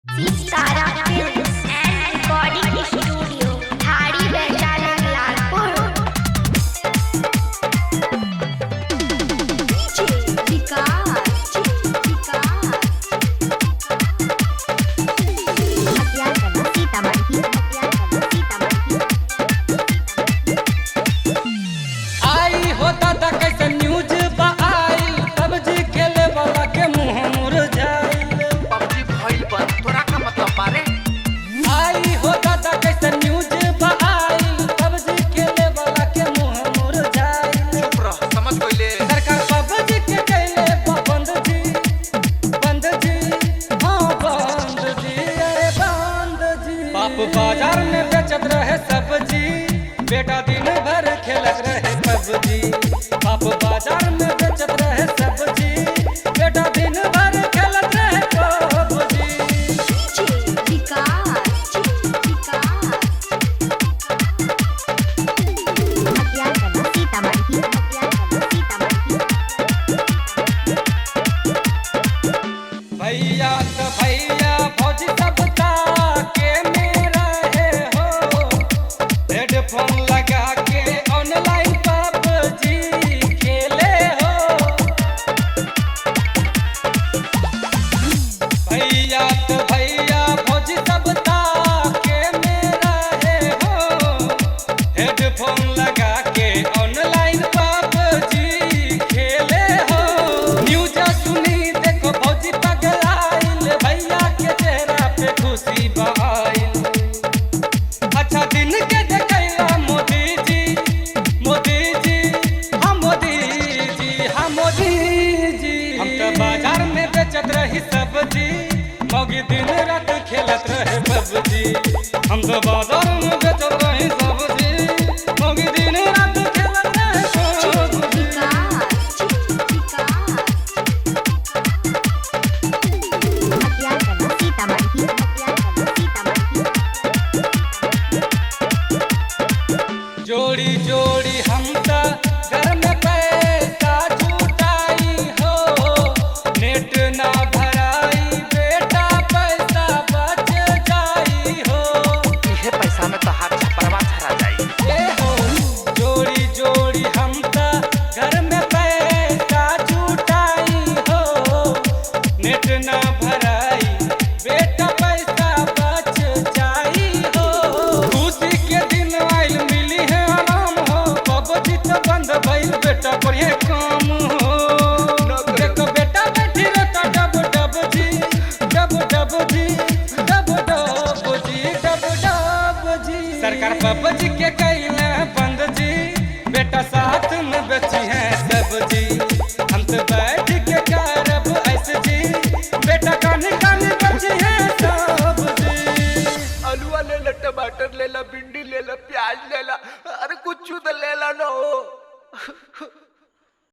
सितारा films and recording studio, Thadi Vaishali Lalpur. आई हो दादा कैसे न्यूज आई पबजी खेले वाला के मुंह मुरझाइल। पबजी भइल बंद तोरा का मतलब बारे? आई हो दादा कैसे न्यूज आई पबजी खेले वाला के मुंह मुरझाइल। चुप रह, समझ गइले। सरकार पबजी के कैले बंद जी, बंद जी, हाँ बंद जी, अरे बंद जी। बाप बाजार में बेचत रहे सब्जी, बेटा दिन भर खेलत रहे पबजी। बाप बाजार में बेचत रहे सब्जी, बेटा दिन भर खेलत रहे पबजी। भैया तो भैया फौजी सबका के मेरा है हो, हेडफोन लगा के ऑनलाइन पबजी खेले हो। भैया तो भैया फौजी सबका के मेरा है हो, हेडफोन लगा के ऑनलाइन पबजी खेले हो। न्यूज सुनी देखो फौजी पगलाइल, भैया के चेहरा पे खुशी बहाइल। अच्छा दिन के देखैला मोदी जी, मोदी जी, हाँ मोदी जी, हाँ मोदी जी। हम तो बाजार में बेचत रही सब्जी, मौगी दिन रात खेलत रहे पबजी। हम तो बाजार में बेचत रही सब्जी, मौगी दिन रात खेलत रहे पबजी। जोड़ी जोड़ी हम तो घर में पैसा जुटाई हो, नेट ना भराई बेटा पैसा बच जाई हो। इहे पैसा में तो हाथ छपरवा छरा जाई। ए हो जोड़ी जोड़ी हम तो घर में पैसा जुटाई हो, नेट ना भराई बेटा पैसा बच जाई हो। खुशी के दिन आइल मिली है आराम हो, पबजी तो बंद भइल बेटा पर ये काम हो। देखो बेटा बैठी रहता डब डब जी, डब डब जी, डब डब जी, डब डब जी। सरकार पबजी के कैले बंद जी, बेटा साथ में बची है सब्जी। हम तो बैठ के करब ऐसे जी, बेटा कानी कानी बची है सब्जी। आलूआ ले ला, टमाटर ले ला, भिंडी ले ला, प्याज ले ला, अरे कुछ तो ले ला ना हो।